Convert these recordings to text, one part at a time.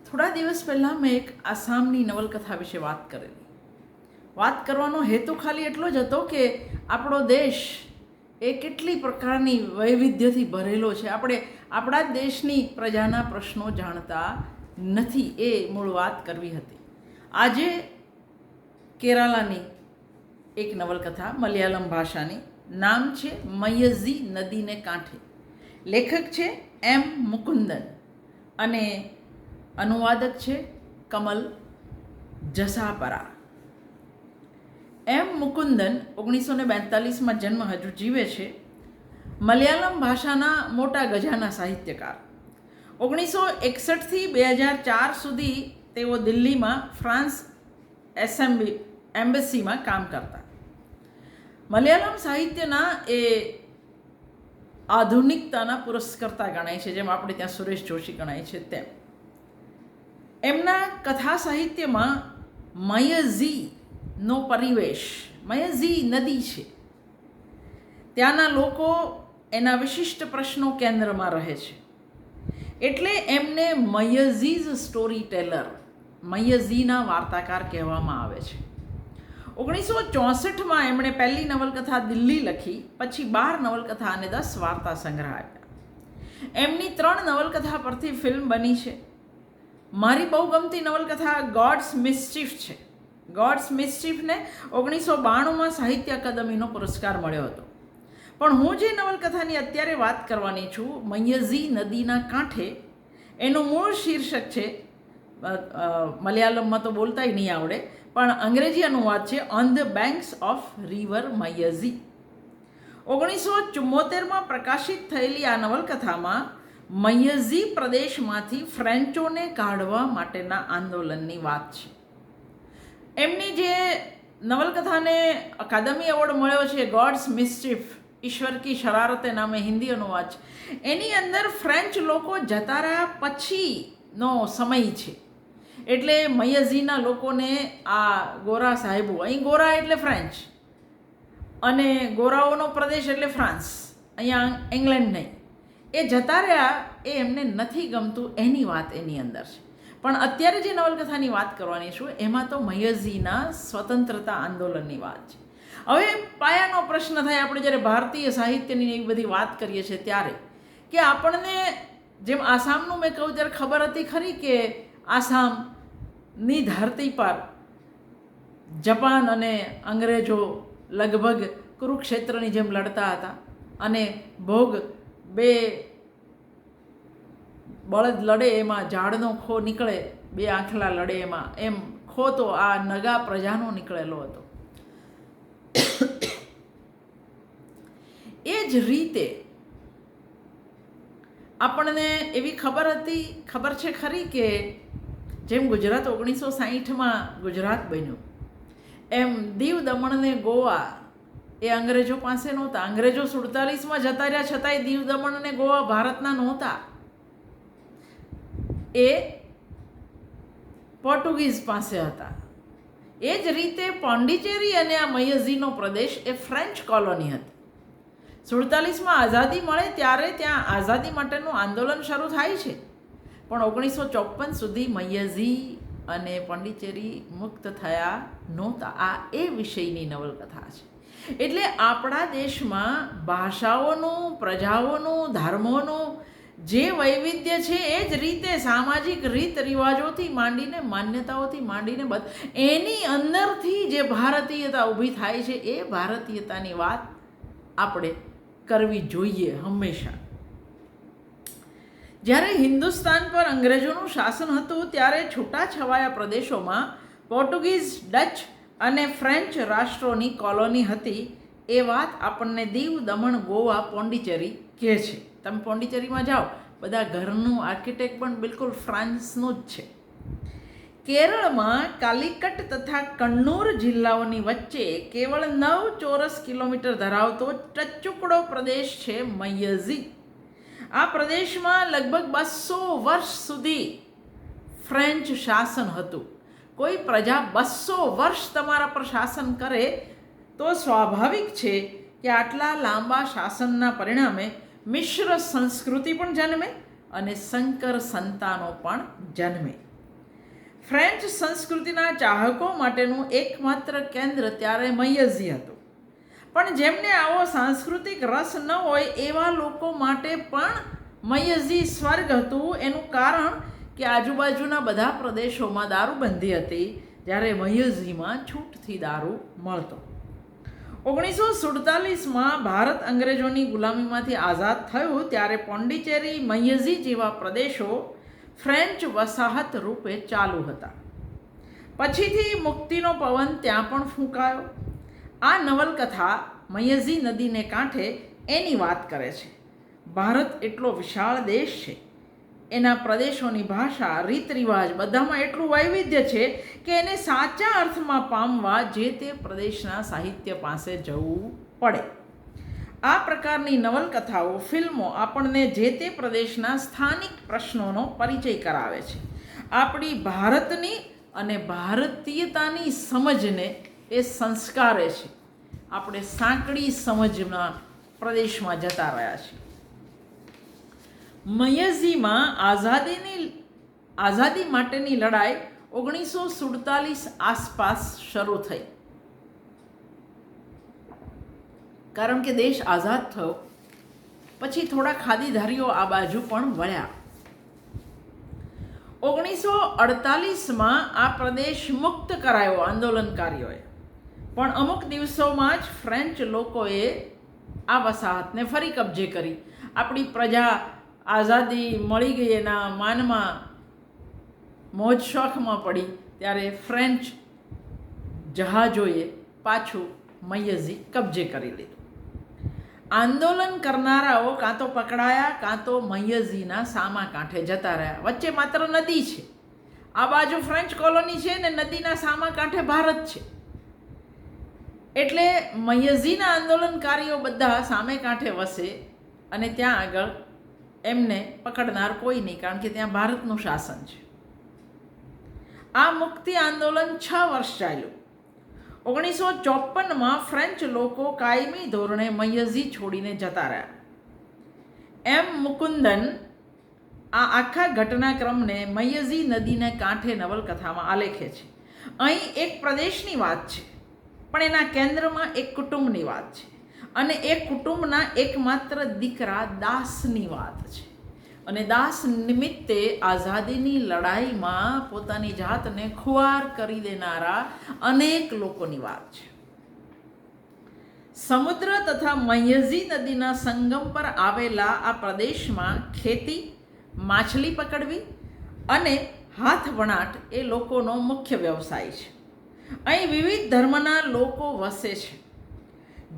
થોડા દિવસ પહેલાં મેં એક આસામની નવલકથા વિશે વાત કરેલી. વાત કરવાનો હેતુ ખાલી એટલો જ હતો કે આપણો દેશ એ કેટલી પ્રકારની વૈવિધ્યથી ભરેલો છે. આપણે આપણા જ દેશની પ્રજાના પ્રશ્નો જાણતા નથી, એ મૂળ વાત કરવી હતી. આજે કેરાલાની એક નવલકથા, મલયાલમ ભાષાની, નામ છે મયઝી નદીને કાંઠે. લેખક છે એમ મુકુંદન અને અનુવાદક છે કમલ જસાપરા. એમ મુકુંદન 1942માં જન્મ, હજુ જીવે છે. મલયાલમ ભાષાના મોટા ગજાના સાહિત્યકાર. 1961થી 2004 સુધી તેઓ દિલ્હીમાં ફ્રાન્સ એમ્બેસીમાં કામ કરતા. મલયાલમ સાહિત્યના એ આધુનિકતાના પુરસ્કર્તા ગણાય છે, જેમ આપણે ત્યાં સુરેશ જોશી ગણાય છે તેમ. એમના કથા સાહિત્યમાં મયઝીનો પરિવેશ, મયઝી નદી છે, ત્યાંના લોકો, એના વિશિષ્ટ પ્રશ્નો કેન્દ્રમાં રહે છે. એટલે એમને મયઝીઝ સ્ટોરી ટેલર, મયઝીના વાર્તાકાર કહેવામાં આવે છે. 1964માં એમણે પહેલી નવલકથા દિલ્હી લખી, પછી 12 નવલકથા અને 10 વાર્તા સંગ્રહ આપ્યા. એમની 3 નવલકથા પરથી ફિલ્મ બની છે. મારી બહુ ગમતી નવલકથા ગોડ્સ મિસ્ચીફ છે. ગોડ્સ મિસ્ચીફને 1992માં સાહિત્ય અકાદમીનો પુરસ્કાર મળ્યો હતો. પણ હું જે નવલકથાની અત્યારે વાત કરવાની છું, મયઝી નદીના કાંઠે, એનું મૂળ શીર્ષક છે, મલયાલમમાં તો બોલતાય નહીં આવડે, પણ અંગ્રેજી અનુવાદ છે on the banks of river મયઝી. 1974માં પ્રકાશિત થયેલી આ નવલકથામાં મયઝી પ્રદેશમાંથી ફ્રેન્ચોને કાઢવા માટેના આંદોલનની વાત છે. એમની જે નવલકથાને અકાદમી એવોર્ડ મળ્યો છે, ગોડ્સ મિસ્ચીફ, ઈશ્વર કી શરારતે નામે હિન્દી અનુવાદ છે, એની અંદર ફ્રેન્ચ લોકો જતા રહ્યા પછીનો સમય છે. એટલે મયઝીના લોકોને આ ગોરા સાહેબો, અહીં ગોરા એટલે ફ્રેન્ચ અને ગોરાઓનો પ્રદેશ એટલે ફ્રાન્સ, અહીંયા ઇંગ્લેન્ડ નહીં, એ જતા રહ્યા, એ એમને નથી ગમતું, એની વાત એની અંદર છે. પણ અત્યારે જે નવલકથાની વાત કરવાની છું, એમાં તો મયઝીના સ્વતંત્રતા આંદોલનની વાત છે. હવે પાયાનો પ્રશ્ન થાય, આપણે જ્યારે ભારતીય સાહિત્યની એવી બધી વાત કરીએ છીએ ત્યારે, કે આપણને જેમ આસામનું મેં કહું ત્યારે ખબર હતી ખરી કે આસામની ધરતી પર જાપાન અને અંગ્રેજો લગભગ કુરુક્ષેત્રની જેમ લડતા હતા, અને ભોગ બે બળદ લડે એમાં ઝાડનો ખો નીકળે, બે આંખલા લડે એમાં, એમ ખો તો આ નગા પ્રજાનો નીકળેલો હતો. એ જ રીતે આપણને એવી ખબર છે ખરી કે જેમ ગુજરાત 1960માં ગુજરાત બન્યું, એમ દીવ દમણ ને ગોવા એ અંગ્રેજો પાસે નહોતા. અંગ્રેજો 47માં જતા રહ્યા, છતાંય દીવ દમણ ને ગોવા ભારતના નહોતા, એ પોર્ટુગીઝ પાસે હતા. એ જ રીતે પોંડિચેરી અને આ મયઝીનો પ્રદેશ એ ફ્રેન્ચ કોલોની હતી. 47માં આઝાદી મળે ત્યારે ત્યાં આઝાદી માટેનું આંદોલન શરૂ થાય છે, પણ 1954 સુધી મયઝી અને પોંડિચેરી મુક્ત થયા નહોતા. આ એ વિષયની નવલકથા છે. એટલે આપણા દેશમાં ભાષાઓનું, પ્રજાઓનું, ધર્મોનું જે વૈવિધ્ય છે, એ જ રીતે સામાજિક રીત રિવાજોથી માંડીને, માન્યતાઓથી માંડીને, એની અંદરથી જે ભારતીયતા ઊભી થાય છે, એ ભારતીયતાની વાત આપણે કરવી જોઈએ હંમેશા. જ્યારે હિન્દુસ્તાન પર અંગ્રેજોનું શાસન હતું, ત્યારે છૂટાછવાયા પ્રદેશોમાં પોર્ટુગીઝ, ડચ અને ફ્રેન્ચ રાષ્ટ્રોની કોલોની હતી. એ વાત આપણને દીવ, દમણ, ગોવા, પોંડિચેરી કહે છે. તમે પોંડિચેરીમાં જાઓ, બધા ઘરનું આર્કિટેક્ટ પણ બિલકુલ ફ્રાન્સનું જ છે. કેરળમાં કાલિકટ તથા કન્નૂર જિલ્લાઓની વચ્ચે કેવળ 9 ચોરસ કિલોમીટર ધરાવતો ટચુકડો પ્રદેશ છે મયઝી. આ પ્રદેશમાં લગભગ 200 વર્ષ સુધી ફ્રેન્ચ શાસન હતું. કોઈ પ્રજા 200 વર્ષ તમારા પર શાસન કરે તો સ્વાભાવિક છે કે આટલા લાંબા શાસનના પરિણામે મિશ્ર સંસ્કૃતિ પણ જન્મે અને સંકર સંતાનો પણ જન્મે. ફ્રેન્ચ સંસ્કૃતિના ચાહકો માટેનું એકમાત્ર કેન્દ્ર ત્યારે મયઝી હતું. પણ જેમને આવો સાંસ્કૃતિક રસ ન હોય એવા લોકો માટે પણ મયઝી સ્વર્ગ હતું. એનું કારણ કે આજુબાજુના બધા પ્રદેશોમાં દારૂબંધી હતી, જ્યારે મયઝીમાં છૂટથી દારૂ મળતો. 1947માં ભારત અંગ્રેજોની ગુલામીમાંથી આઝાદ થયું ત્યારે પોંડિચેરી, મયઝી જેવા પ્રદેશો ફ્રેન્ચ વસાહત રૂપે ચાલુ હતા. પછીથી મુક્તિનો પવન ત્યાં પણ ફૂંકાયો. આ નવલકથા મયઝી નદીને કાંઠે એની વાત કરે છે. ભારત એટલો વિશાળ દેશ છે, એના પ્રદેશોની ભાષા, રીત રિવાજ બધામાં એટલું વૈવિધ્ય છે કે એને સાચા અર્થમાં પામવા જે તે પ્રદેશના સાહિત્ય પાસે જવું પડે. આ પ્રકારની નવલકથાઓ, ફિલ્મો આપણને જે તે પ્રદેશના સ્થાનિક પ્રશ્નોનો પરિચય કરાવે છે. આપણી ભારતની અને ભારતીયતાની સમજને એ સંસ્કારે છે. આપણે સાંકડી સમજના પ્રદેશમાં જતા રહ્યા છીએ. મયઝીમાં આઝાદી માટેની લડાઈ 1947 આસપાસ શરૂ થઈ. કારણ કે દેશ આઝાદ થયો પછી થોડા ખાદીધારીઓ આ બાજુ પણ વળ્યા. 1948માં આ પ્રદેશ મુક્ત કરાયો આંદોલનકારીઓએ. પણ અમુક દિવસોમાં જ ફ્રેન્ચ લોકોએ આ વસાહતને ફરી કબજે કરી. આપણી પ્રજા આઝાદી મળી ગઈ એના માનમાં મોજ શોખમાં પડી ત્યારે ફ્રેન્ચ જહાજોએ પાછું મયઝી કબજે કરી લીધું. આંદોલન કરનારાઓ કાં તો પકડાયા કાં તો મયઝીના સામા કાંઠે જતા રહ્યા. વચ્ચે માત્ર નદી છે. આ બાજુ ફ્રેન્ચ કોલોની છે ને નદીના સામા કાંઠે ભારત છે. એટલે મયઝીના આંદોલનકારીઓ બધા સામે કાંઠે વસે અને ત્યાં આગળ એમને પકડનાર કોઈ નહીં, કારણ કે ત્યાં ભારતનું શાસન છે. આ મુક્તિ આંદોલન 6 વર્ષ ચાલ્યું. 1954માં ફ્રેન્ચ લોકો કાયમી ધોરણે મયઝી છોડીને જતા રહ્યા. એમ મુકુંદન આ આખા ઘટનાક્રમને મયઝી નદીને કાંઠે નવલકથામાં આલેખે છે. અહીં એક પ્રદેશની વાત છે, પણ એના કેન્દ્રમાં એક કુટુંબની વાત છે અને એ કુટુંબના એકમાત્ર દીકરા દાસની વાત છે. અને દાસ નિમિત્તે આઝાદીની લડાઈમાં પોતાની જાતને ખુવાર કરી દેનારા અનેક લોકોની વાત છે. સમુદ્ર તથા મયઝી નદીના સંગમ પર આવેલા આ પ્રદેશમાં ખેતી, માછલી પકડવી અને હાથ વણાટ એ લોકોનો મુખ્ય વ્યવસાય છે. અહીં વિવિધ ધર્મના લોકો વસે છે.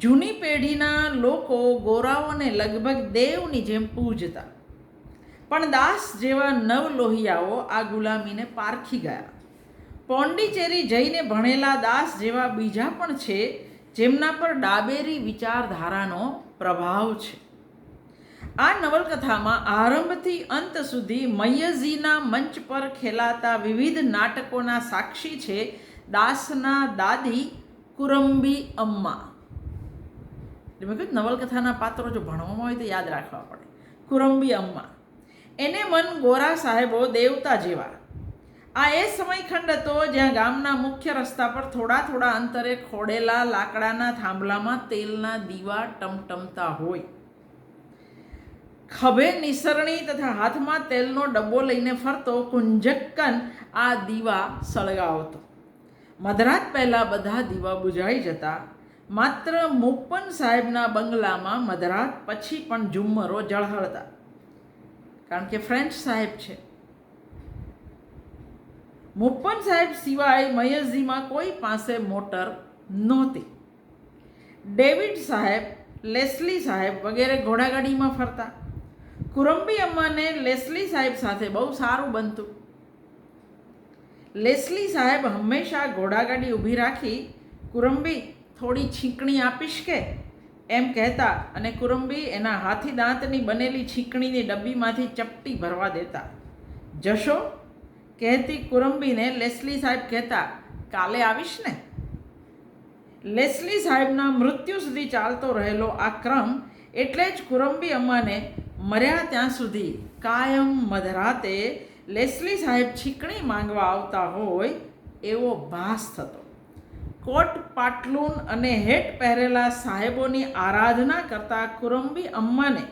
જૂની પેઢીના લોકો ગોરાઓને લગભગ દેવની જેમ પૂજતા, પણ દાસ જેવા નવલોહિયાઓ આ ગુલામીને પારખી ગયા. પોંડિચેરી જઈને ભણેલા દાસ જેવા બીજા પણ છે જેમના પર ડાબેરી વિચારધારાનો પ્રભાવ છે. આ નવલકથામાં આરંભથી અંત સુધી મયઝીના મંચ પર ખેલાતા વિવિધ નાટકોના સાક્ષી છે દાસના દાદી કુરંબી અમ્મા. મેં કહ્યું નવલકથાના પાત્રો જો ભણવામાં હોય તો યાદ રાખવા પડે. કુરંબી અમ્મા. એને મન ગોરા સાહેબો દેવતા જેવા. આ એ સમયખંડ હતો જ્યાં ગામના મુખ્ય રસ્તા પર થોડા થોડા અંતરે ખોડેલા લાકડાના થાંભલામાં તેલના દીવા ટમટમતા હોય. ખભે નિસરણી તથા હાથમાં તેલનો ડબ્બો લઈને ફરતો કુંજક્કન આ દીવા સળગાવતો. મધરાત પહેલાં બધા દીવા બુઝાઈ જતા. માત્ર મુપ્પન સાહેબના બંગલામાં મધરાત પછી પણ ઝુમ્મરો ઝળહળતા, કારણ કે ફ્રેન્ચ સાહેબ છે. મુપ્પન સાહેબ સિવાય મયઝીમાં કોઈ પાસે મોટર નહોતી. ડેવિડ સાહેબ, લેસ્લી સાહેબ વગેરે ઘોડાગાડીમાં ફરતા. કુરંબી અમ્માને લેસ્લી સાહેબ સાથે બહુ સારું બનતું. લેસ્લી સાહેબ હંમેશા ઘોડાગાડી ઊભી રાખી, કુરંબી થોડી છીંકણી આપીશ કે એમ કહેતા અને કુરંબી એના હાથી દાંતની બનેલી છીંકણીની ડબ્બીમાંથી ચપટી ભરવા દેતા. જશો કહેતી કુરંબીને લેસ્લી સાહેબ કહેતા, કાલે આવીશ ને. લેસ્લી સાહેબના મૃત્યુ સુધી ચાલતો રહેલો આ ક્રમ એટલે જ કુરંબી અમ્માને મર્યા ત્યાં સુધી કાયમ મધરાતે લેસ્લી સાહેબ છીકણી માંગવા આવતા હોય એવો ભાસ થતો. કોટ પાટલુન અને હેટ પહેરેલા સાહેબોની આરાધના કરતા કુરંબી અમ્માને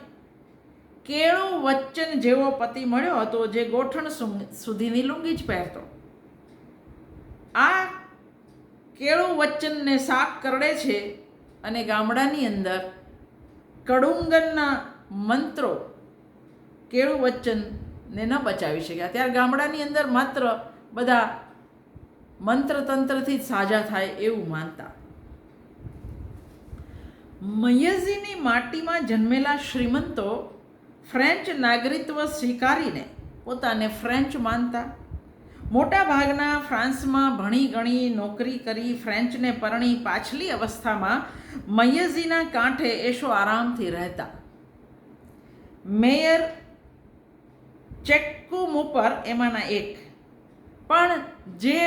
કેળું વચ્ચન જેવો પતિ મળ્યો હતો, જે ગોઠણ સુધીની લુંગી જ પહેરતો. આ કેળું વચ્ચનને સાપ કરડે છે અને ગામડાની અંદર કડુંગનના મંત્રો કેળું વચ્ચનને ન બચાવી શક્યા. ત્યારે ગામડાની અંદર માત્ર બધા મંત્ર તંત્રથી જ સાજા થાય એવું માનતા. મયઝીની માટીમાં જન્મેલા શ્રીમંતો ફ્રેન્ચ નાગરિકત્વ સ્વીકારીને પોતાને ફ્રેન્ચ માનતા. મોટા ભાગના ફ્રાન્સમાં ભણી ગણી નોકરી કરી ફ્રેન્ચને પરણી પાછલી અવસ્થામાં મયઝીના કાંઠે એશો આરામથી રહેતા. મેયર ચેક્કુમુપર એમાંના એક, પણ જે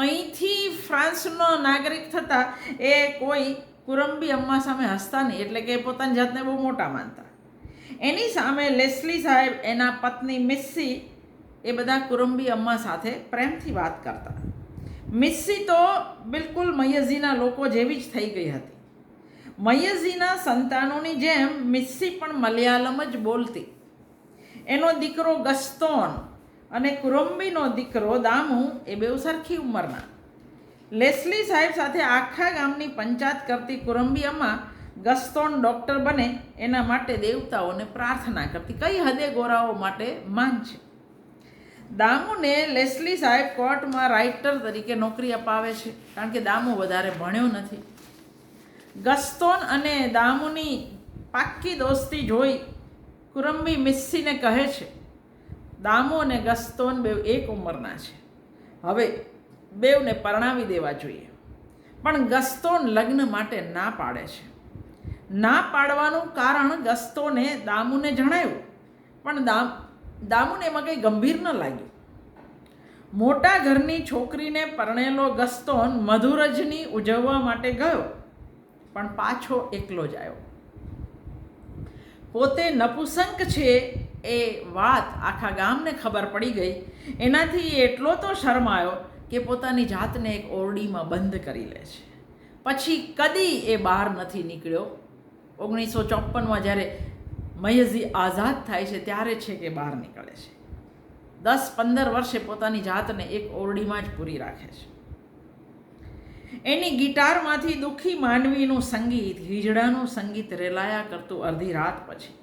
અહીંથી ફ્રાન્સનો નાગરિક થતા એ કોઈ કુરંબી અમ્મા સામે હસતા નહીં, એટલે કે પોતાની જાતને બહુ મોટા માનતા. એની સામે લેસ્લી સાહેબ, એના પત્ની મિસ્સી, એ બધા કુરંબી અમ્મા સાથે પ્રેમથી વાત કરતા. મિસ્સી તો બિલકુલ મયઝીના લોકો જેવી જ થઈ ગઈ હતી. મયઝીના સંતાનોની જેમ મિસ્સી પણ મલયાલમ જ બોલતી. એનો દીકરો ગસ્તોન અને કુરંબીનો દીકરો દામુ એ બેઉ સરખી ઉંમરના. લેસ્લી સાહેબ સાથે આખા ગામની પંચાયત કરતી કુરંબી અમ્મા ગસ્તોન ડૉક્ટર બને એના માટે દેવતાઓને પ્રાર્થના કરતી. કઈ હદે ગોરાઓ માટે માન છે. દામુને લેસ્લી સાહેબ કોર્ટમાં રાઇટર તરીકે નોકરી અપાવે છે, કારણ કે દામુ વધારે ભણ્યો નથી. ગસ્તોન અને દામુની પાક્કી દોસ્તી જોઈ કુરંબી મિસ્સીને કહે છે, દામુ અને ગસ્તોન બેઉ એક ઉંમરના છે, હવે બેઉને પરણાવી દેવા જોઈએ. પણ ગસ્તોન લગ્ન માટે ના પાડે છે. ના પાડવાનું કારણ ગસ્તોને દામુને જણાવ્યું, પણ દામુને એમાં કંઈ ગંભીર ન લાગ્યું. મોટા ઘરની છોકરીને પરણેલો ગસ્તોન મધુરજની ઉજવવા માટે ગયો, પણ પાછો એકલો જ આવ્યો. પોતે નપુસંક છે એ વાત આખા ગામને ખબર પડી ગઈ. એનાથી એટલો તો શરમાયો કે પોતાની જાતને એક ઓરડીમાં બંધ કરી લે છે. પછી કદી એ બહાર નથી નીકળ્યો. 1954માં જ્યારે મયઝી આઝાદ થાય છે ત્યારે છે કે બહાર નીકળે છે. 10-15 વર્ષે પોતાની જાતને એક ઓરડીમાં જ પૂરી રાખે છે. એની ગિટારમાંથી દુઃખી માનવીનું સંગીત, હિજડાનું સંગીત રેલાયા કરતું અડધી રાત પછી.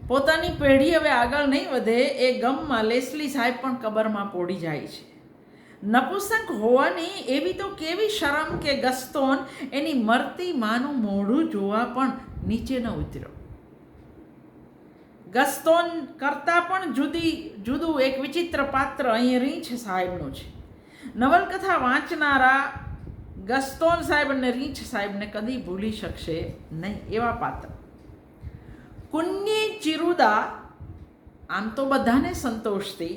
પોતાની પેઢી હવે આગળ નહીં વધે એ ગમમાં લેસ્લી સાહેબ પણ કબરમાં પોડી જાય છે. નપુસંક હોવાની એવી તો કેવી શરમ કે ગસ્તોન એની મરતી માનું મોઢું જોવા પણ નીચે ન ઉતર્યો. ગસ્તોન કરતાં પણ જુદું એક વિચિત્ર પાત્ર અહીં રીંછ સાહેબનું છે. નવલકથા વાંચનારા ગસ્તોન સાહેબ અને રીંછ સાહેબને કદી ભૂલી શકશે નહીં એવા પાત્ર. કુન્ની ચિરુદા આમ તો બધાને સંતોષતી,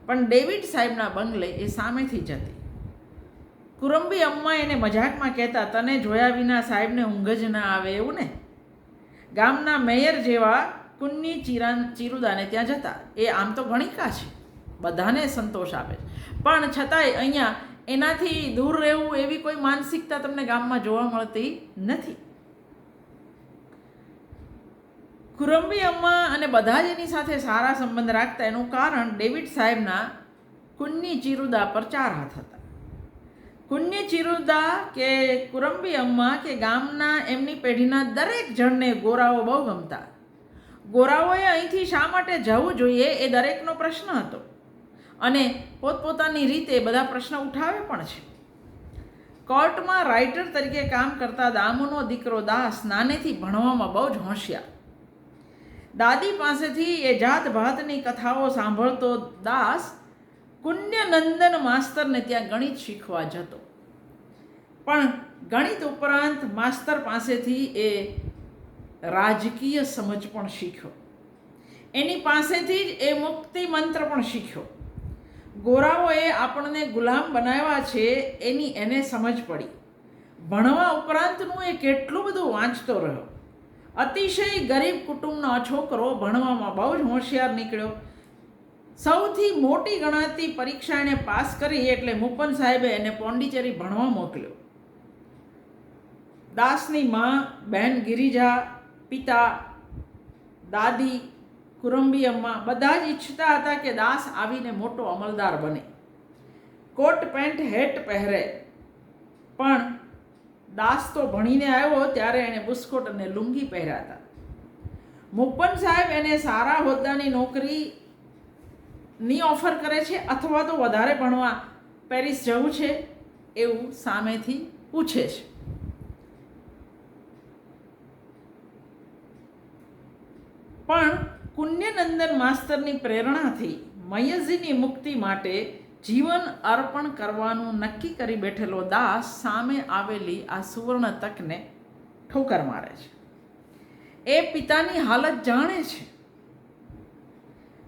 પણ ડેવિડ સાહેબના બંગલે એ સામેથી જતી. કુરંબી અમ્મા એને મજાકમાં કહેતા, તને જોયા વિના સાહેબને ઊંઘ જ ના આવે એવું ને. ગામના મેયર જેવા કુન્ની ચિરુદાને ત્યાં જતા. એ આમ તો ગણિકા છે, બધાને સંતોષ આપે છે, પણ છતાંય અહીંયા એનાથી દૂર રહેવું એવી કોઈ માનસિકતા તમને ગામમાં જોવા મળતી નથી. કુરંબી અમ્મા અને બધા જ એની સાથે સારા સંબંધ રાખતા એનું કારણ ડેવિડ સાહેબના કુન્ની ચિરુદા પર 4 હાથ હતા. કુન્ની ચિરુદા કે કુરંબી અમ્મા કે ગામના એમની પેઢીના દરેક જણને ગોરાઓ બહુ ગમતા. ગોરાઓએ અહીંથી શા માટે જવું જોઈએ એ દરેકનો પ્રશ્ન હતો, અને પોતપોતાની રીતે બધા પ્રશ્ન ઉઠાવે પણ છે. કોર્ટમાં રાઇટર તરીકે કામ કરતા દામુનો દીકરો દાસ નાનેથી ભણવામાં બહુ જ હોશિયાર. દાદી પાસેથી એ જાત ભાતની કથાઓ સાંભળતો દાસ પુણ્યનંદન માસ્તરને ત્યાં ગણિત શીખવા જતો. પણ ગણિત ઉપરાંત માસ્તર પાસેથી એ રાજકીય સમજ પણ શીખ્યો. એની પાસેથી જ એ મુક્તિ મંત્ર પણ શીખ્યો. ગોરાઓએ આપણને ગુલામ બનાવ્યા છે એની એને સમજ પડી. ભણવા ઉપરાંતનું એ કેટલું બધું વાંચતો રહ્યો. અતિશય ગરીબ કુટુંબનો છોકરો ભણવામાં બહુ જ હોશિયાર નીકળ્યો. સૌથી મોટી ગણાતી પરીક્ષા એને પાસ કરી એટલે મુપન સાહેબે એને પોંડિચેરી ભણવા મોકલ્યો. દાસની માં બહેન ગિરિજા, પિતા, દાદી, કુરંબી અમ્મા બધા જ ઈચ્છતા હતા કે દાસ આવીને મોટો અમલદાર બને, કોટ પેન્ટ હેટ પહેરે. પણ દાસ તો ભણીને આવ્યો ત્યારે એણે બુસ્કોટ અને લુંગી પહેર્યા હતા. મુપન સાહેબ એને સારા હોદ્દાની નોકરીની ઓફર કરે છે અથવા તો વધારે ભણવા પેરિસ જવું છે એવું સામેથી પૂછે છે. પણ પુણ્યનંદન માસ્તરની પ્રેરણાથી મયઝીની મુક્તિ માટે જીવન અર્પણ કરવાનું નક્કી કરી બેઠેલો દાસ સામે આવેલી આ સુવર્ણ તકને ઠોકર મારે છે. એ પિતાની હાલત જાણે છે.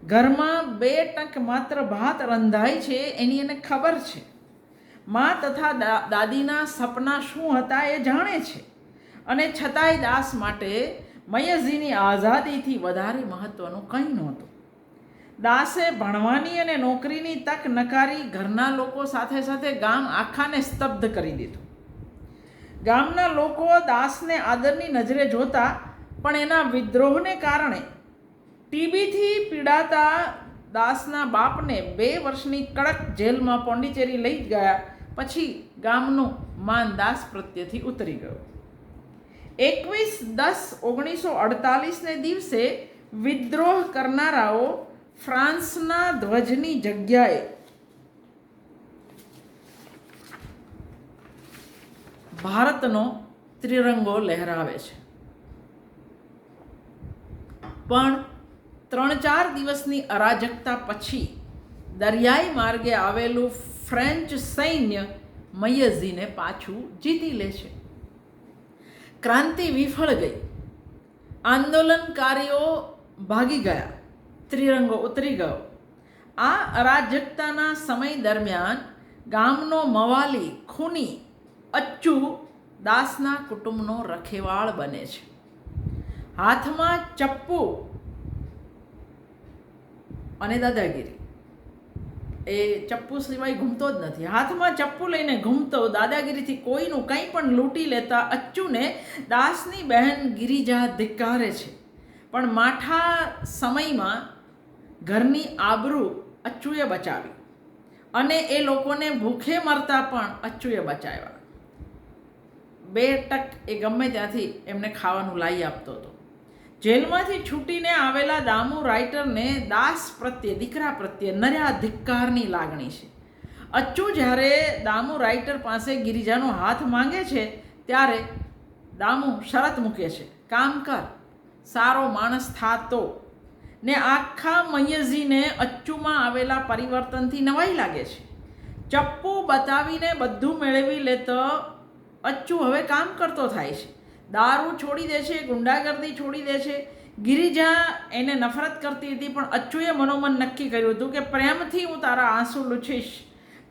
ઘરમાં 2 ટંક માત્ર ભાત રંધાય છે એની એને ખબર છે. મા તથા દાદીના સપના શું હતા એ જાણે છે. અને છતાંય દાસ માટે મયઝીની આઝાદીથી વધારે મહત્વનું કંઈ નહોતું. દાસે ભણવાની અને નોકરીની તક નકારી ઘરના લોકો સાથે સાથે ગામ આખાને સ્તબ્ધ કરી દીધું. ગામના લોકો દાસને આદરની નજરે જોતા, પણ એના વિદ્રોહને કારણે ટીબીથી પીડાતા દાસના બાપને 2 વર્ષની કડક જેલમાં પોંડિચેરી લઈ ગયા. પછી ગામનું માન દાસ પ્રત્યેથી ઉતરી ગયું. 21/10/1948ને દિવસે વિદ્રોહ કરનારાઓ ફ્રાન્સના ધ્વજની જગ્યાએ ભારતનો ત્રિરંગો લહેરાવે છે. પણ 3-4 દિવસની અરાજકતા પછી દરિયાઈ માર્ગે આવેલું ફ્રેન્ચ સૈન્ય મયઝીને પાછું જીતી લે છે. ક્રાંતિ વિફળ ગઈ. આંદોલનકારીઓ ભાગી ગયા. ત્રિરંગો ઉતરી ગયો. આ અરાજકતાના સમય દરમિયાન ગામનો મવાલી ખૂની અચ્ચુ દાસના કુટુંબનો રખેવાળ બને છે. હાથમાં ચપ્પુ અને દાદાગીરી. એ ચપ્પુ સિવાય ઘૂમતો જ નથી. હાથમાં ચપ્પુ લઈને ઘૂમતો, દાદાગીરીથી કોઈનું કંઈ પણ લૂંટી લેતા અચ્ચુને દાસની બહેન ગિરિજા ધિક્કારે છે. પણ માઠા સમયમાં ઘરની આબરૂ અચ્ચુએ બચાવી અને એ લોકોને ભૂખે મરતા પણ અચ્ચુએ બચાવ્યા. 2 ટક એ ગમે ત્યાંથી એમને ખાવાનું લાવી આપતો હતો. જેલમાંથી છૂટીને આવેલા દામુ રાઇટરને દાસ પ્રત્યે, દીકરા પ્રત્યે નર્યા ધિક્કારની લાગણી છે. અચ્ચુ જ્યારે દામુ રાઇટર પાસે ગિરિજાનો હાથ માંગે છે ત્યારે દામુ શરત મૂકે છે, કામ કર, સારો માણસ થાતો. ને આખા મયઝીને અચ્ચુમાં આવેલા પરિવર્તનથી નવાઈ લાગે છે. ચપ્પુ બતાવીને બધું મેળવી લેતો અચ્ચુ હવે કામ કરતો થાય છે. દારૂ છોડી દે છે, ગુંડાગર્દી છોડી દે છે. ગિરિજા એને નફરત કરતી હતી, પણ અચ્ચુએ મનોમન નક્કી કર્યું હતું કે પ્રેમથી હું તારા આંસુ લૂછીશ,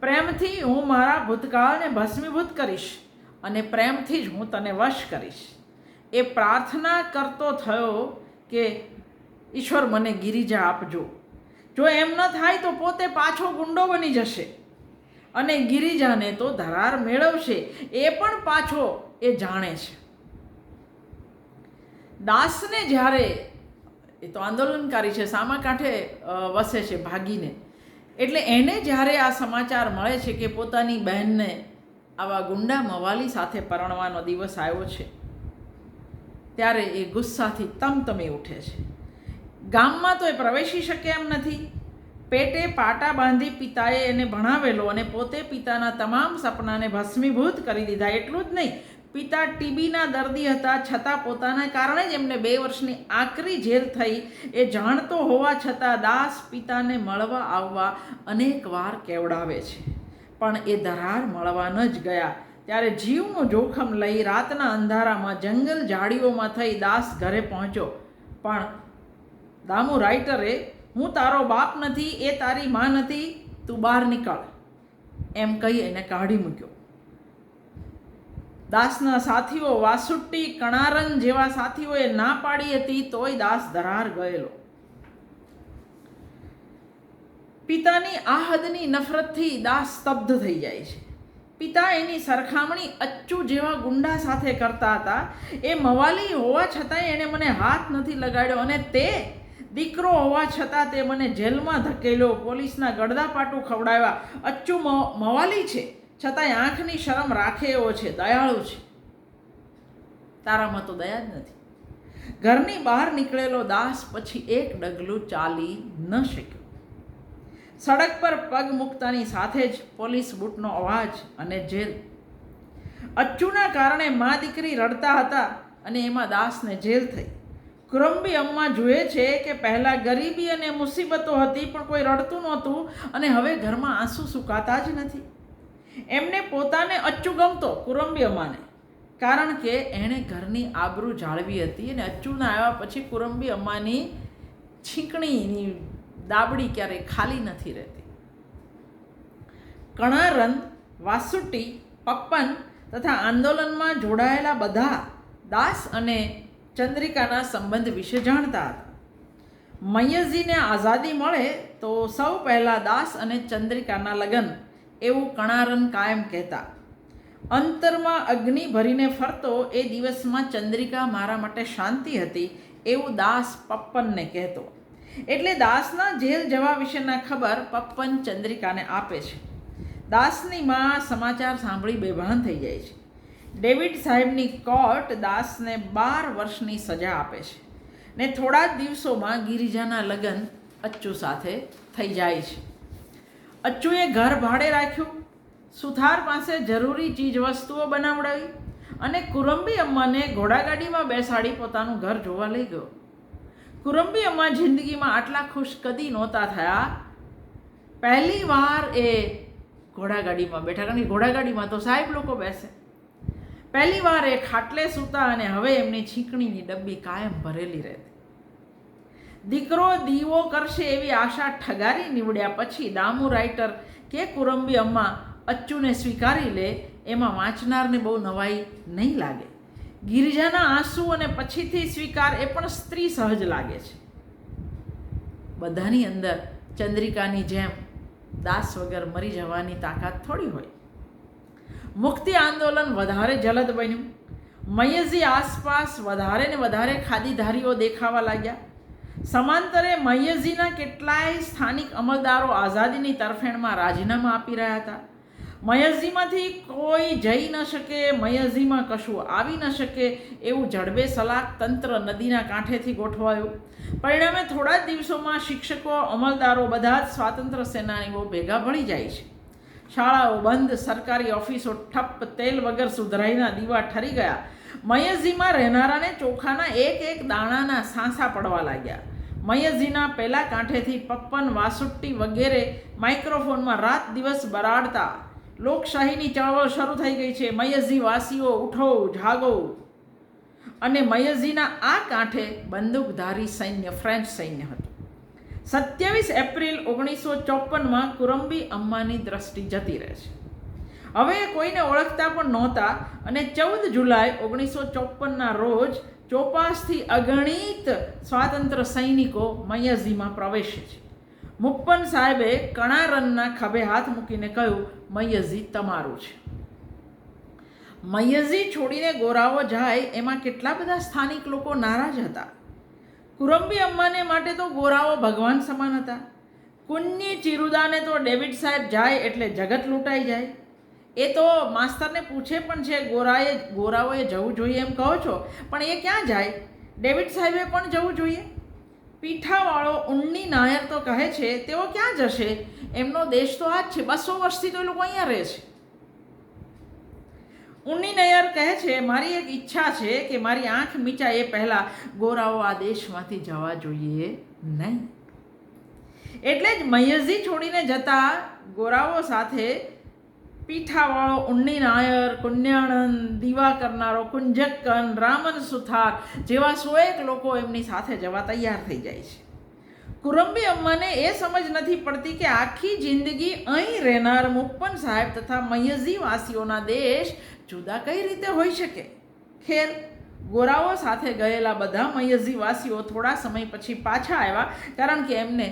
પ્રેમથી હું મારા ભૂતકાળને ભસ્મીભૂત કરીશ અને પ્રેમથી જ હું તને વશ કરીશ. એ પ્રાર્થના કરતો થયો કે ઈશ્વર મને ગિરિજા આપજો. જો એમ ન થાય તો પોતે પાછો ગુંડો બની જશે અને ગિરિજાને તો ધરાર મેળવશે. એ પણ પાછો એ જાણે છે. દાસને જ્યારે, એ તો આંદોલનકારી છે, સામા કાંઠે વસે છે ભાગીને, એટલે એને જ્યારે આ સમાચાર મળે છે કે પોતાની બહેનને આવા ગુંડા મવાલી સાથે પરણવાનો દિવસ આવ્યો છે, ત્યારે એ ગુસ્સાથી તમતમી ઉઠે છે. ગામમાં તો એ પ્રવેશી શકે એમ નથી. પેટે પાટા બાંધી પિતાએ એને ભણાવેલો અને પોતે પિતાના તમામ સપનાને ભસ્મીભૂત કરી દીધા. એટલું જ નહીં, પિતા ટીબીના દર્દી હતા, છતાં પોતાના કારણે જ એમને 2 વર્ષની આકરી જેલ થઈ. એ જાણતો હોવા છતાં દાસ પિતાને મળવા આવવા અનેક વાર કેવડાવે છે, પણ એ ધરાર મળવા ન જ ગયા. ત્યારે જીવનું જોખમ લઈ રાતના અંધારામાં જંગલ ઝાડીઓમાં થઈ દાસ ઘરે પહોંચ્યો. પણ દામુ રાઇટરે, હું તારો બાપ નથી, એ તારી માં નથી, તું બહાર નીકળ એમ કહી એને કાઢી મૂક્યો. દાસના સાથીઓ વાસુટ્ટી, કણારન જેવા સાથીઓએ ના પાડી હતી, તોય દાસ ધરાર ગયેલો. પિતાની આ હદની નફરતથી દાસ સ્તબ્ધ થઈ જાય છે. પિતા એની સરખામણી અચ્ચુ જેવા ગુંડા સાથે કરતા હતા. એ મવાલી હોવા છતાંય એણે મને હાથ નથી લગાડ્યો, અને તે દીકરો હોવા છતાં તે મને જેલમાં ધકેલ્યો, પોલીસના ગળદાપાટું ખવડાવ્યા. અચ્ચુ મવાલી છે છતાંય આંખની શરમ રાખે એવો છે, દયાળુ છે. તારામાં તો દયા જ નથી. ઘરની બહાર નીકળેલો દાસ પછી એક ડગલું ચાલી ન શક્યો. સડક પર પગ મૂકતાની સાથે જ પોલીસ બૂટનો અવાજ અને જેલ. અચ્ચુના કારણે મા દીકરી રડતા હતા અને એમાં દાસને જેલ થઈ. કુરંબી અમ્મા જુએ છે કે પહેલાં ગરીબી અને મુસીબતો હતી પણ કોઈ રડતું નહોતું, અને હવે ઘરમાં આંસુ સુકાતા જ નથી. એમને પોતાને અચ્ચુ ગમતો, કુરંબી અમ્માને, કારણ કે એણે ઘરની આબરૂ જાળવી હતી. અને અચ્ચુના આવ્યા પછી કુરંબી અમ્માની છીંકણીની દાબડી ક્યારેય ખાલી નથી રહેતી. કણારન, વાસુટી, પપ્પન તથા આંદોલનમાં જોડાયેલા બધા દાસ અને ચંદ્રિકાના સંબંધ વિશે જાણતા હતા. મૈયરજીને આઝાદી મળે તો સૌ પહેલાં દાસ અને ચંદ્રિકાના લગ્ન, એવું કણારન કાયમ કહેતા. અંતરમાં અગ્નિ ભરીને ફરતો એ દિવસમાં ચંદ્રિકા મારા માટે શાંતિ હતી, એવું દાસ પપ્પનને કહેતો. એટલે દાસના જેલ જવા વિશેના ખબર પપ્પન ચંદ્રિકાને આપે છે. દાસની માં સમાચાર સાંભળી બેભાન થઈ જાય છે. ડેવિડ સાહેબની કોર્ટ દાસને 12 વર્ષની સજા આપે છે ને થોડા જ દિવસોમાં ગિરિજાના લગ્ન અચ્ચુ સાથે થઈ જાય છે. અચ્ચુએ ઘર ભાડે રાખ્યું, સુથાર પાસે જરૂરી ચીજ વસ્તુઓ બનાવડાવી અને કુરંબી અમ્માને ઘોડાગાડીમાં બેસાડી પોતાનું ઘર જોવા લઈ ગયો. કુરંબી અમ્મા જિંદગીમાં આટલા ખુશ કદી નહોતા થયા. પહેલી વાર એ ઘોડાગાડીમાં બેઠા, કારણ કે ઘોડાગાડીમાં તો સાહેબ લોકો બેસે. પહેલી વાર એ ખાટલે સૂતા અને હવે એમની છીંકણીની ડબ્બી કાયમ ભરેલી રહેતી. દીકરો દીવો કરશે એવી આશા ઠગારી નીવડ્યા પછી દામુ રાઇટર કે કુરંબી અમ્મા અચ્ચુને સ્વીકારી લે એમાં વાંચનારને બહુ નવાઈ નહીં લાગે. ગિરિજાના આંસુ અને પછીથી સ્વીકાર એ પણ સ્ત્રી સહજ લાગે છે. બધાની અંદર ચંદ્રિકાની જેમ દાસ વગર મરી જવાની તાકાત થોડી હોય. મુક્તિ આંદોલન વધારે જલદ બન્યું. મૈયરજી આસપાસ વધારે ને વધારે ખાદીધારીઓ દેખાવા લાગ્યા. સમાંતરે મૈયરજીના કેટલાય સ્થાનિક અમલદારો આઝાદીની તરફેણમાં રાજીનામા આપી રહ્યા હતા. મૈયરજીમાંથી કોઈ જઈ ન શકે, મૈયરજીમાં કશું આવી ન શકે એવું જડબે સલાક તંત્ર નદીના કાંઠેથી ગોઠવાયું. પરિણામે થોડા જ દિવસોમાં શિક્ષકો, અમલદારો, બધા જ સ્વાતંત્ર્ય સેનાનીઓ ભેગા ભળી જાય છે. શાળાઓ બંધ, સરકારી ઓફિસો ઠપ્પ, તેલ વગર સુધરાઈના દીવા ઠરી ગયા. મૈયરજીમાં રહેનારાને ચોખાના એક એક દાણાના સાંસા પડવા લાગ્યા. મૈયરજીના પેલા કાંઠેથી પપ્પન, વાસુટ્ટી વગેરે માઇક્રોફોનમાં રાત દિવસ બરાડતા. લોકશાહીની ચળવળ શરૂ થઈ ગઈ છે. મૈયરજી વાસીઓ ઉઠો, જાગો. અને મૈયરજીના આ કાંઠે બંદૂકધારી સૈન્ય, ફ્રેન્ચ સૈન્ય હતું. 27 એપ્રિલ 1954માં કુરંબી અમ્માની દ્રષ્ટિ જતી રહે છે. હવે કોઈને ઓળખતા પણ નહોતા અને 14 જુલાઈ 1954ના રોજ ચોપાસથી અગણિત સ્વાતંત્ર્ય સૈનિકો મૈયરજીમાં પ્રવેશે છે. મુપ્પન સાહેબે કણારનના ખભે હાથ મૂકીને કહ્યું, મૈયરજી તમારું છે. મૈયરજી છોડીને ગોરાઓ જાય એમાં કેટલા બધા સ્થાનિક લોકો નારાજ હતા. કુરંબી અમ્માને માટે તો ગોરાઓ ભગવાન સમાન હતા. કુન્ની ચિરુદાને તો ડેવિડ સાહેબ જાય એટલે જગત લૂંટાઈ જાય. એ તો માસ્તરને પૂછે પણ છે, ગોરાઓએ જવું જોઈએ એમ કહો છો, પણ એ ક્યાં જાય? ડેવિડ સાહેબે પણ જવું જોઈએ. પીઠાવાળો ઉન્ની નાયર તો કહે છે તેઓ ક્યાં જશે? એમનો દેશ તો આ જ છે. 200 વર્ષથી તો એ લોકો અહીંયા રહે છે. ઉન્ની નાયર કહે છે, મારી એક ઈચ્છા છે કે મારી આંખ મીચાય એ પહેલાં ગોરાઓ આ દેશમાંથી જવા જોઈએ નહીં. એટલે જ મૈયરજી છોડીને જતા ગોરાઓ સાથે પીઠાવાળો ઉન્ની નાયર, કુન્યાણન, દીવા કરનારો કુંજક્કન, રામન સુથાર જેવા 101 લોકો એમની સાથે જવા તૈયાર થઈ જાય છે. કુરંબી અમ્માને એ સમજ નથી પડતી કે આખી જિંદગી અહીં રહેનાર મુપ્પન સાહેબ તથા મૈયરજી વાસીઓના દેશ જુદા કઈ રીતે હોઈ શકે. ખેર, ગોરાઓ સાથે ગયેલા બધા મૈયરજી વાસીઓ થોડા સમય પછી પાછા આવ્યા, કારણ કે એમને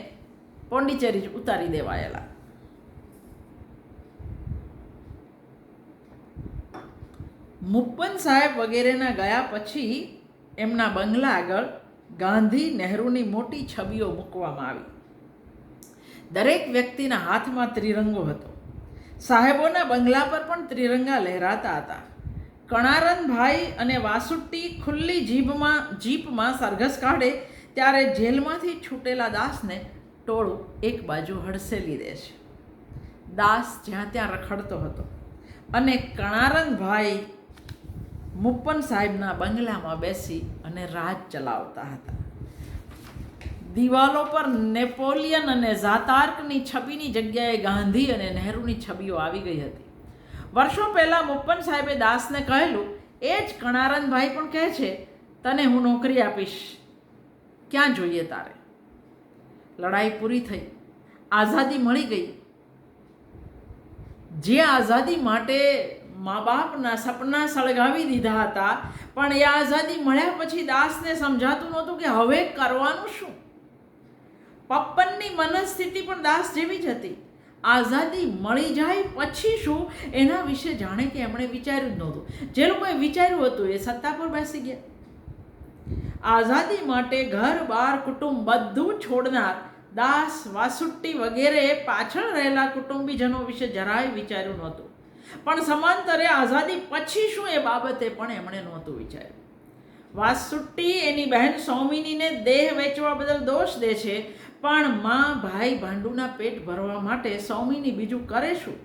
પોંડિચેરી જ ઉતારી દેવાયેલા. મુપ્પન સાહેબ વગેરેના ગયા પછી એમના બંગલા આગળ ગાંધી નહેરુની મોટી છબીઓ મૂકવામાં આવી. દરેક વ્યક્તિના હાથમાં ત્રિરંગો હતો. સાહેબોના બંગલા પર પણ ત્રિરંગા લહેરાતા હતા. કણારનભાઈ અને વાસુટ્ટી ખુલ્લી જીપમાં સરઘસ કાઢે ત્યારે જેલમાંથી છૂટેલા દાસને ટોળું એક બાજુ હડસેલી દે છે. દાસ જ્યાં ત્યાં રખડતો હતો અને કણારનભાઈ મુપ્પન સાહેબના બંગલામાં બેસી અને રાજ ચલાવતા હતા. દિવાલો પર નેપોલિયન અને ઝાતાર્કની છબીની જગ્યાએ ગાંધી અને નહેરુની છબીઓ આવી ગઈ હતી. વર્ષો પહેલાં મુપ્પન સાહેબે દાસને કહેલું એ જ કણારનભાઈ પણ કહે છે, તને હું નોકરી આપીશ, ક્યાં જોઈએ તારે. લડાઈ પૂરી થઈ, આઝાદી મળી ગઈ. જે આઝાદી માટે મા બાપના સપના સળગાવી દીધા હતા, પણ એ આઝાદી મળ્યા પછી દાસને સમજાતું નહોતું કે હવે કરવાનું શું. પપ્પનની મનસ્થિતિ પણ દાસ જેવી જ હતી. આઝાદી મળી જાય પછી શું એના વિશે જાણે કે એમણે વિચાર્યું જ નહોતું. જે લોકોએ વિચાર્યું હતું એ સત્તા પર બેસી ગયા. આઝાદી માટે ઘર બાર કુટુંબ બધું છોડનાર દાસ, વાસુટ્ટી વગેરે પાછળ રહેલા કુટુંબીજનો વિશે જરાય વિચાર્યું નહોતું. પણ સમાંતરે આઝાદી પછી શું એ બાબતે પણ એમણે નહોતું વિચાર્યું. વાસુટ્ટી એની બહેન સૌમિનીને દેહ વેચવા બદલ દોષ દે છે, પણ માં ભાઈ ભાંડુના પેટ ભરવા માટે સૌમિની બીજું કરે શું?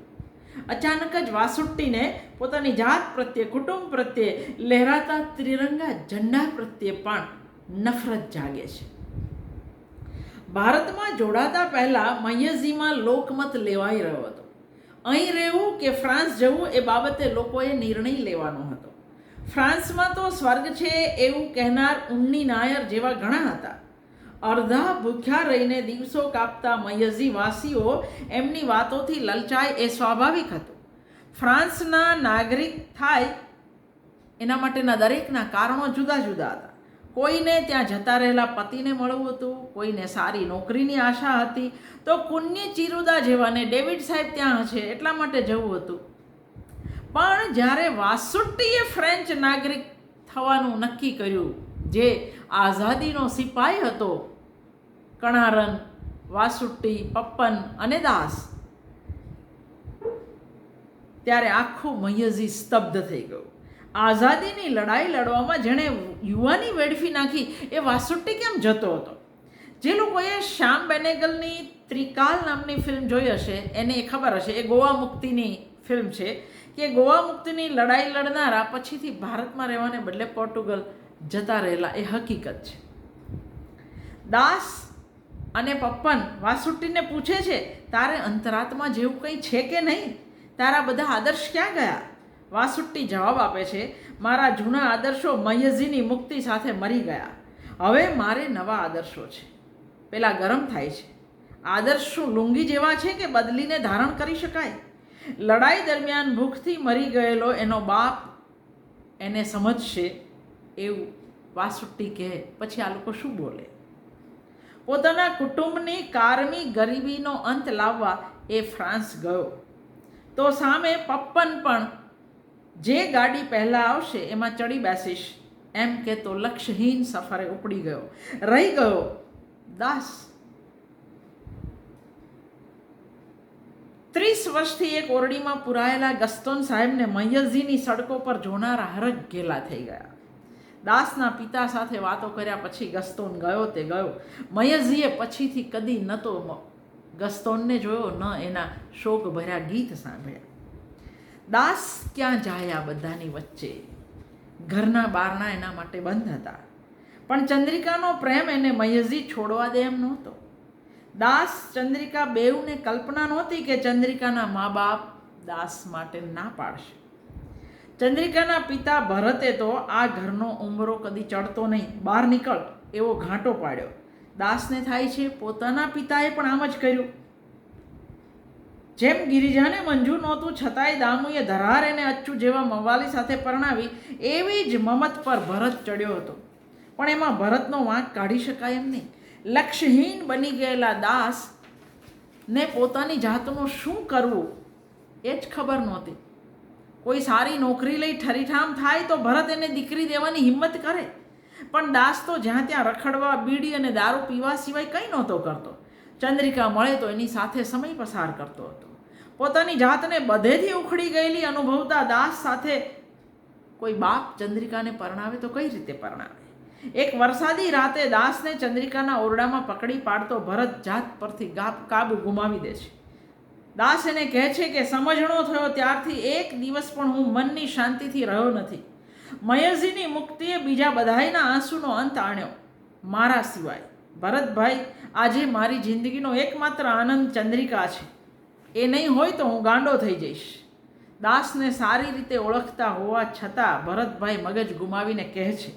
અચાનક જ વાસુટ્ટીને પોતાની જાત પ્રત્યે, કુટુંબ પ્રત્યે, લહેરાતા ત્રિરંગા ઝંડા પ્રત્યે પણ નફરત જાગે છે. ભારતમાં જોડાતા પહેલાં મયઝીમાં લોકમત લેવાઈ રહ્યો હતો. અહીં રહેવું કે ફ્રાન્સ જવું એ બાબતે લોકોએ નિર્ણય લેવાનો હતો. ફ્રાન્સમાં તો સ્વર્ગ છે એવું કહેનાર ઉન્ની નાયર જેવા ઘણા હતા. અડધા ભૂખ્યા રહીને દિવસો કાપતા મયઝી વાસીઓ એમની વાતોથી લલચાય એ સ્વાભાવિક હતું. ફ્રાન્સના નાગરિક થાય એના માટેના દરેકના કારણો જુદા જુદા હતા. કોઈને ત્યાં જતા રહેલા પતિને મળવું હતું, કોઈને સારી નોકરીની આશા હતી, તો કુન્ની ચિરુદા જેવાને ડેવિડ સાહેબ ત્યાં હશે એટલા માટે જવું હતું. પણ જ્યારે વાસુટ્ટીએ ફ્રેન્ચ નાગરિક થવાનું નક્કી કર્યું, જે આઝાદીનો સિપાહી હતો, કણારન, વાસુટ્ટી, પપ્પન અને દાસ, ત્યારે આખું મયઝી સ્તબ્ધ થઈ ગયું. આઝાદીની લડાઈ લડવામાં જેણે યુવાની વેડફી નાખી એ વાસુટ્ટી કેમ જતો હતો? જે લોકોએ શ્યામ બેનેગલની ત્રિકાલ નામની ફિલ્મ જોઈ હશે એને ખબર હશે. એ ગોવા મુક્તિની ફિલ્મ છે કે ગોવા મુક્તિની લડાઈ લડનારા પછીથી ભારતમાં રહેવાને બદલે પોર્ટુગલ જતા રહેલા એ હકીકત છે. દાસ અને પપ્પન વાસુટ્ટીને પૂછે છે, તારે અંતરાત્મા જેવું કંઈ છે કે નહીં? તારા બધા આદર્શ ક્યાં ગયા? વાસુટ્ટી જવાબ આપે છે, મારા જૂના આદર્શો મયઝીની મુક્તિ સાથે મરી ગયા. હવે મારે નવા આદર્શો છે. પેલા ગરમ થાય છે. આદર્શ શું લુંગી જેવા છે કે બદલીને ધારણ કરી શકાય? લડાઈ દરમિયાન ભૂખથી મરી ગયેલો એનો બાપ એને સમજશે એવું વાસુટ્ટી કહે પછી આ લોકો શું બોલે? પોતાના કુટુંબની કારમી ગરીબીનો અંત લાવવા એ ફ્રાન્સ ગયો. તો સામે પપ્પન પણ જે ગાડી પહેલાં આવશે એમાં ચડી બેસીશ એમ કહેતો લક્ષ્યહીન સફરે ઉપડી ગયો. રહી ગયો દાસ. 30 વર્ષથી એક ઓરડીમાં પુરાયેલા ગસ્તોન સાહેબને મયઝીની સડકો પર જોનારા હરખ ઘેલા થઈ ગયા. દાસના પિતા સાથે વાતો કર્યા પછી ગસ્તોન ગયો તે ગયો. મયઝીએ પછીથી કદી ન તો ગસ્તોનને જોયો, ન એના શોકભર્યા ગીત સાંભળ્યા. દાસ ક્યાં જાય આ બધાની વચ્ચે? ઘરના બારણા એના માટે બંધ હતા, પણ ચંદ્રિકાનો પ્રેમ એને મયઝી છોડવા દે એમ નહોતો. દાસ, ચંદ્રિકા બેઉને કલ્પના નહોતી કે ચંદ્રિકાના મા બાપ દાસ માટે ના પાડશે. ચંદ્રિકાના પિતા ભરતે તો આ ઘરનો ઉંબરો કદી ચડતો નહીં, બહાર નીકળ એવો ઘાંટો પાડ્યો. દાસને થાય છે પોતાના પિતાએ પણ આમ જ કર્યું. જેમ ગિરિજાને મંજૂર નહોતું છતાંય દામુએ ધરાર એને અચ્ચુ જેવા મવાલી સાથે પરણાવી, એવી જ મમત પર ભરત ચડ્યો હતો. પણ એમાં ભરતનો વાંક કાઢી શકાય એમ નહીં. લક્ષ્યહીન બની ગયેલા દાસ ને પોતાની જાતનું શું કરવું એ જ ખબર નહોતી. કોઈ સારી નોકરી લઈ ઠરીઠામ થાય તો ભરત એને દીકરી દેવાની હિંમત કરે, પણ દાસ તો જ્યાં ત્યાં રખડવા, બીડી અને દારૂ પીવા સિવાય કંઈ નહોતો કરતો. ચંદ્રિકા મળે તો એની સાથે સમય પસાર કરતો હતો. પોતાની જાતને બધેથી ઉખડી ગયેલી અનુભવતા દાસ સાથે કોઈ બાપ ચંદ્રિકાને પરણાવે તો કઈ રીતે પરણાવે? એક વરસાદી રાતે દાસને ચંદ્રિકાના ઓરડામાં પકડી પાડતો ભરત જાત પરથી કાબુ ગુમાવી દે છે. દાસ એને કહે છે કે સમજણો થયો ત્યારથી એક દિવસ પણ હું મનની શાંતિથી રહ્યો નથી. મયજીની મુક્તિએ બીજા બધાયના આંસુનો અંત આણ્યો, મારા સિવાય. ભરતભાઈ, આજે મારી જિંદગીનો એકમાત્ર આનંદ ચંદ્રિકા છે. એ નહીં હોય તો હું ગાંડો થઈ જઈશ. દાસને સારી રીતે ઓળખતા હોવા છતાં ભરતભાઈ મગજ ગુમાવીને કહે છે,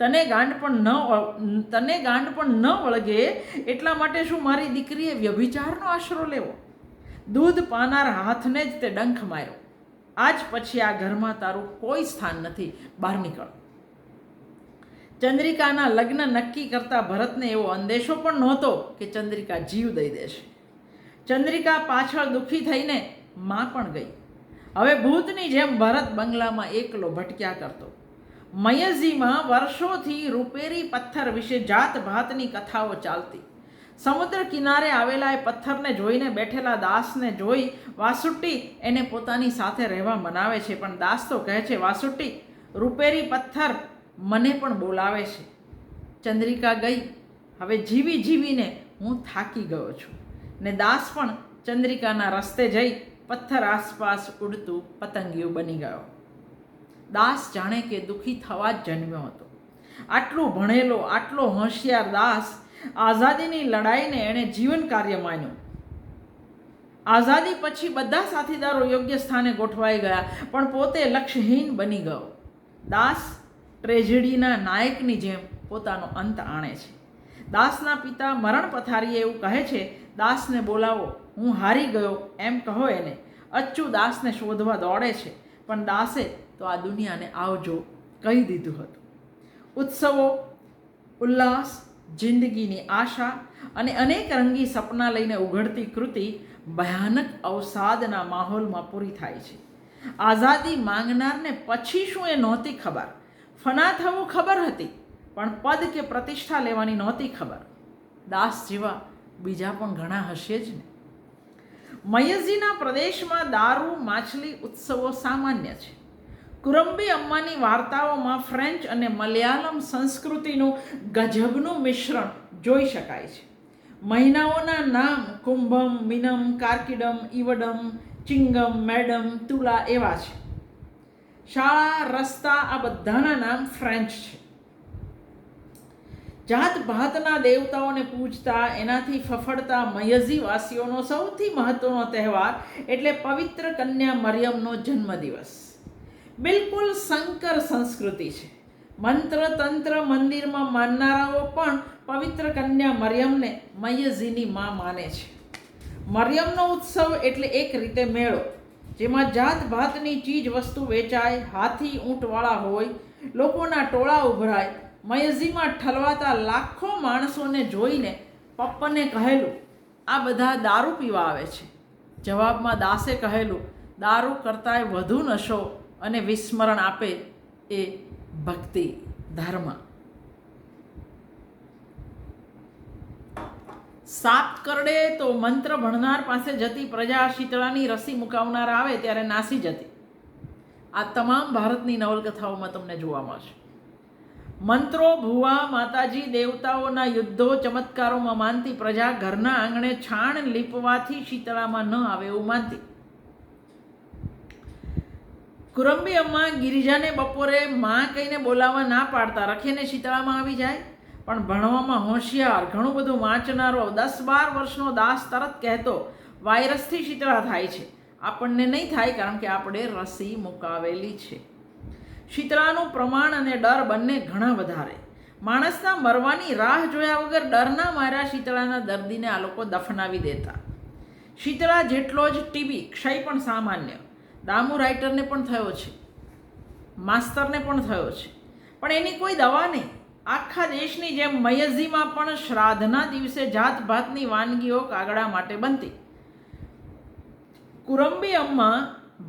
તને ગાંડ પણ ન વળગે એટલા માટે શું મારી દીકરીએ વ્યભિચારનો આશરો લેવો? દૂધ પાનાર હાથને જ તે ડંખ માર્યો. આજ પછી આ ઘરમાં તારું કોઈ સ્થાન નથી, બહાર નીકળ. ચંદ્રિકાના લગ્ન નક્કી કરતા ભરતને એવો અંદેશો પણ નહોતો કે ચંદ્રિકા જીવ દઈ દેશે. ચંદ્રિકા પાછળ દુઃખી થઈને માં પણ ગઈ. હવે ભૂતની જેમ ભરત બંગલામાં એકલો ભટક્યા કરતો. મયજીમાં વર્ષોથી રૂપેરી પથ્થર વિશે જાત ભાતની કથાઓ ચાલતી. સમુદ્ર કિનારે આવેલા એ પથ્થરને જોઈને બેઠેલા દાસને જોઈ વાસુટ્ટી એને પોતાની સાથે રહેવા મનાવે છે, પણ દાસ તો કહે છે, વાસુટ્ટી, રૂપેરી પથ્થર મને પણ બોલાવે છે. ચંદ્રિકા ગઈ. હવે જીવી જીવીને હું થાકી ગયો છું. ને દાસ પણ ચંદ્રિકાના રસ્તે જઈ પથ્થર આસપાસ ઉડતું પતંગિયું બની ગયો. દાસ જાણે કે દુઃખી થવા જ જન્મ્યો હતો. આટલું ભણેલો, આટલો હોશિયાર દાસ આઝાદીની લડાઈને એણે જીવન કાર્ય માન્યું. આઝાદી પછી બધા સાથીદારો યોગ્ય સ્થાને ગોઠવાઈ ગયા, પણ પોતે લક્ષ્યહીન બની ગયો. દાસ ટ્રેજેડીના નાયકની જેમ પોતાનો અંત આણે છે. દાસના પિતા મરણ પથારીએ એવું કહે છે, દાસને બોલાવો, હું હારી ગયો એમ કહો એને. અચ્ચુ દાસને શોધવા દોડે છે, પણ દાસે તો આ દુનિયાને આવજો કહી દીધું હતું. ઉત્સવો, ઉલ્લાસ, જિંદગીની આશા અને અનેક રંગી સપના લઈને ઉઘડતી કૃતિ ભયાનક અવસાદના માહોલમાં પૂરી થાય છે. આઝાદી માંગનારને પછી શું એ નહોતી ખબર. ફના થવું ખબર હતી, પણ પદ કે પ્રતિષ્ઠા લેવાની નહોતી ખબર. દાસ જેવા બીજા પણ ઘણા હશે જ ને. મયજીના પ્રદેશમાં દારૂ, માછલી ઉત્સવો સામાન્ય છે. કુરંબી અમ્માની વાર્તાઓમાં ફ્રેન્ચ અને મલયાલમ સંસ્કૃતિનું ગજબનું મિશ્રણ જોઈ શકાય છે. મહિનાઓના નામ કુંભમ, મીનમ, કાર્કિડમ, ઈવડમ, ચિંગમ, મેડમ, તુલા એવા છે. શાળા, રસ્તા આ બધાના નામ ફ્રેન્ચ છે. જાત ભાતના દેવતાઓને પૂજતા, એનાથી ફફડતા મયજી વાસીઓનો સૌથી મહત્વનો તહેવાર એટલે પવિત્ર કન્યા મરિયમનો જન્મદિવસ. બિલકુલ સંકર સંસ્કૃતિ છે. મંત્ર તંત્ર મંદિરમાં માનનારાઓ પણ પવિત્ર કન્યા મરિયમને મયજીની માં માને છે. મરિયમનો ઉત્સવ એટલે એક રીતે મેળો, જેમાં જાત ભાતની ચીજ વસ્તુ વેચાય, હાથી ઊંટવાળા હોય, લોકોના ટોળા ઉભરાય. મયજીમાં ઠલવાતા લાખો માણસોને જોઈને પપ્પને કહેલું, આ બધા દારૂ પીવા આવે છે. જવાબમાં દાસે કહેલું, દારૂ કરતાંય વધુ નશો અને વિસ્મરણ આપે એ ભક્તિ, ધર્મ. સાપ કરડે તો મંત્ર ભણનાર પાસે જતી પ્રજા શીતળાની રસી મુકાવનાર આવે ત્યારે નાસી જતી. આ તમામ ભારતની નવલકથાઓમાં તમને જોવા મળશે. મંત્રો, ભુવા, માતાજી, દેવતાઓના યુદ્ધો, ચમત્કારોમાં માનતી પ્રજા ઘરના આંગણે છાણ લીપવાથી શીતળામાં ન આવે એવું માનતી. કુરંબી અમ્મા ગિરિજાને બપોરે માં કહીને બોલાવવા ના પાડતા, રખીને શીતળામાં આવી જાય. પણ ભણવામાં હોશિયાર, ઘણું બધું વાંચનારો 10-12 વર્ષનો દાસ તરત કહેતો, વાયરસથી શીતળા થાય છે. આપણને નહીં થાય, કારણ કે આપણે રસી મુકાવેલી છે. શીતળાનું પ્રમાણ અને ડર બંને ઘણા વધારે. માણસના મરવાની રાહ જોયા વગર ડરના માર્યા શીતળાના દર્દીને આ લોકો દફનાવી દેતા. શીતળા જેટલો જ ટીબી, ક્ષય પણ સામાન્ય. દામુ રાઇટરને પણ થયો છે, માસ્તરને પણ થયો છે, પણ એની કોઈ દવા નહીં. આખા દેશની જેમ મયઝીમાં પણ શ્રાદ્ધના દિવસે જાતભાતની વાનગીઓ કાગડા માટે બનતી. કુરંબી અમ્મા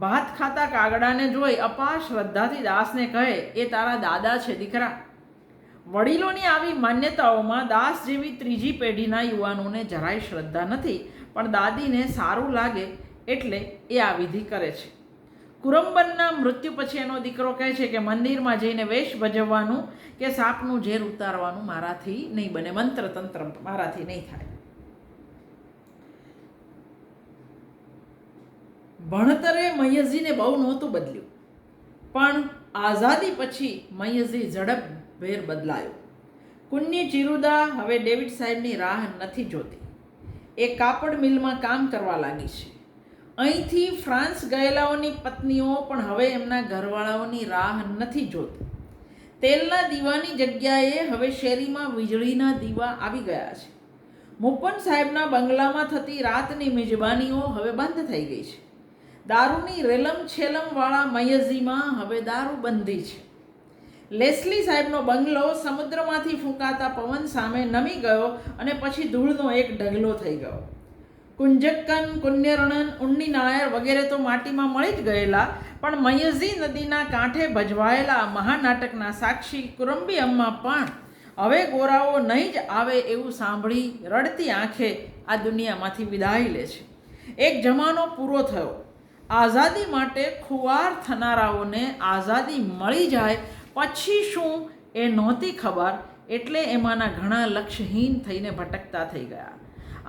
ભાત ખાતા કાગડાને જોઈ અપાર શ્રદ્ધાથી દાસને કહે, એ તારા દાદા છે દીકરા. વડીલોની આવી માન્યતાઓમાં દાસ જેવી ત્રીજી પેઢીના યુવાનોને જરાય શ્રદ્ધા નથી, પણ દાદીને સારું લાગે એટલે એ આ વિધિ કરે છે. કુરંબનના મૃત્યુ પછી એનો દીકરો કહે છે કે મંદિરમાં જઈને વેશ ભજવવાનું કે સાપનું ઝેર ઉતારવાનું મારાથી નહીં બને, મંત્ર તંત્ર મારાથી નહીં થાય. ભણતરે મયઝીને બહુ નહોતું બદલ્યું, પણ આઝાદી પછી મયઝી ઝડપભેર બદલાયો. કુન્ની ચિરુદા હવે ડેવિડ સાહેબની રાહ નથી જોતી. એ કાપડ મિલમાં કામ કરવા લાગી છે. અહીંથી ફ્રાન્સ ગયેલાઓની પત્નીઓ પણ હવે એમના ઘરવાળાઓની રાહ નથી જોતી. તેલના દીવાની જગ્યાએ હવે શેરીમાં વીજળીના દીવા આવી ગયા છે. મુપ્પન સાહેબના બંગલામાં થતી રાતની મિજબાનીઓ હવે બંધ થઈ ગઈ છે. દારૂની રેલમ છેલમવાળા મયઝીમાં હવે દારૂબંધી છે. લેસ્લી સાહેબનો બંગલો સમુદ્રમાંથી ફૂંકાતા પવન સામે નમી ગયો અને પછી ધૂળનો એક ઢગલો થઈ ગયો. કુંજક્કન, કુન્યરણન, ઉન્ની નાયર વગેરે તો માટીમાં મળી જ ગયેલા, પણ મયઝી નદીના કાંઠે ભજવાયેલા મહાનાટકના સાક્ષી કુરંબી અમ્મા પણ હવે ગોરાઓ નહીં જ આવે એવું સાંભળી રડતી આંખે આ દુનિયામાંથી વિદાય લે છે. એક જમાનો પૂરો થયો. આઝાદી માટે ખુવાર થનારાઓને આઝાદી મળી જાય પછી શું એ નહોતી ખબર, એટલે એમાંના ઘણા લક્ષ્યહીન થઈને ભટકતા થઈ ગયા.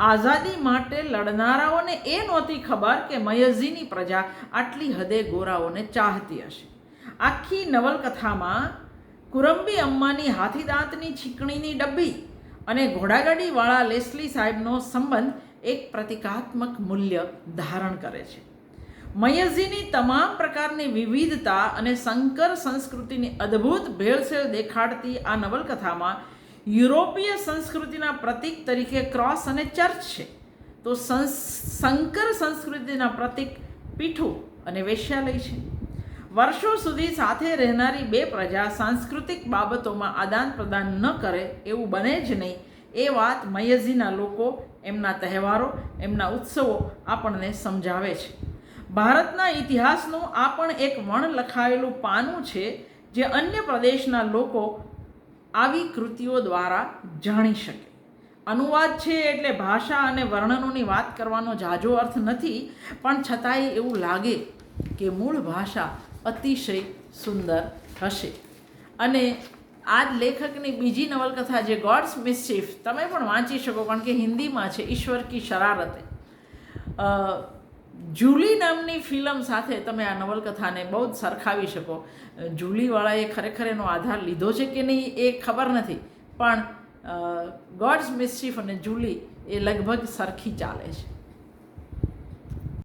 આઝાદી માટે લડનારાઓને એ નહોતી ખબર કે મયઝીની પ્રજા આટલી હદે ગોરાઓને ચાહતી હશે. આખી નવલકથામાં કુરંબી અમ્માની હાથીદાંતની છીકણીની ડબ્બી અને ઘોડાગાડીવાળા લેસ્લી સાહેબનો સંબંધ એક પ્રતિકાત્મક મૂલ્ય ધારણ કરે છે. મયઝીની તમામ પ્રકારની વિવિધતા અને સંકર સંસ્કૃતિની અદ્ભુત ભેળસેળ દેખાડતી આ નવલકથામાં યુરોપીય સંસ્કૃતિના પ્રતીક તરીકે ક્રોસ અને ચર્ચ છે, તો સંકર સંસ્કૃતિના પ્રતીક પીઠું અને વેશ્યાલય છે. વર્ષો સુધી સાથે રહેનારી બે પ્રજા સાંસ્કૃતિક બાબતોમાં આદાન પ્રદાન ન કરે એવું બને જ નહીં. એ વાત મયઝીના લોકો, એમના તહેવારો, એમના ઉત્સવો આપણને સમજાવે છે. ભારતના ઇતિહાસનું આ પણ એક વણલખાયેલું પાનું છે જે અન્ય પ્રદેશના લોકો આવી કૃતિઓ દ્વારા જાણી શકે. અનુવાદ છે એટલે ભાષા અને વર્ણનોની વાત કરવાનો ઝાઝો અર્થ નથી, પણ છતાંય એવું લાગે કે મૂળ ભાષા અતિશય સુંદર હશે. અને આ જ લેખકની બીજી નવલકથા જે ગોડ્સ મિસ્ચીફ તમે પણ વાંચી શકો, કારણ કે હિન્દીમાં છે, ઈશ્વર કી શરારતે. જૂલી નામની ફિલ્મ સાથે તમે આ નવલકથાને બહુ જ સરખાવી શકો. જૂલીવાળાએ ખરેખર એનો આધાર લીધો છે કે નહીં એ ખબર નથી, પણ ગોડ્સ મિસ્ચીફ અને જૂલી એ લગભગ સરખી ચાલે છે.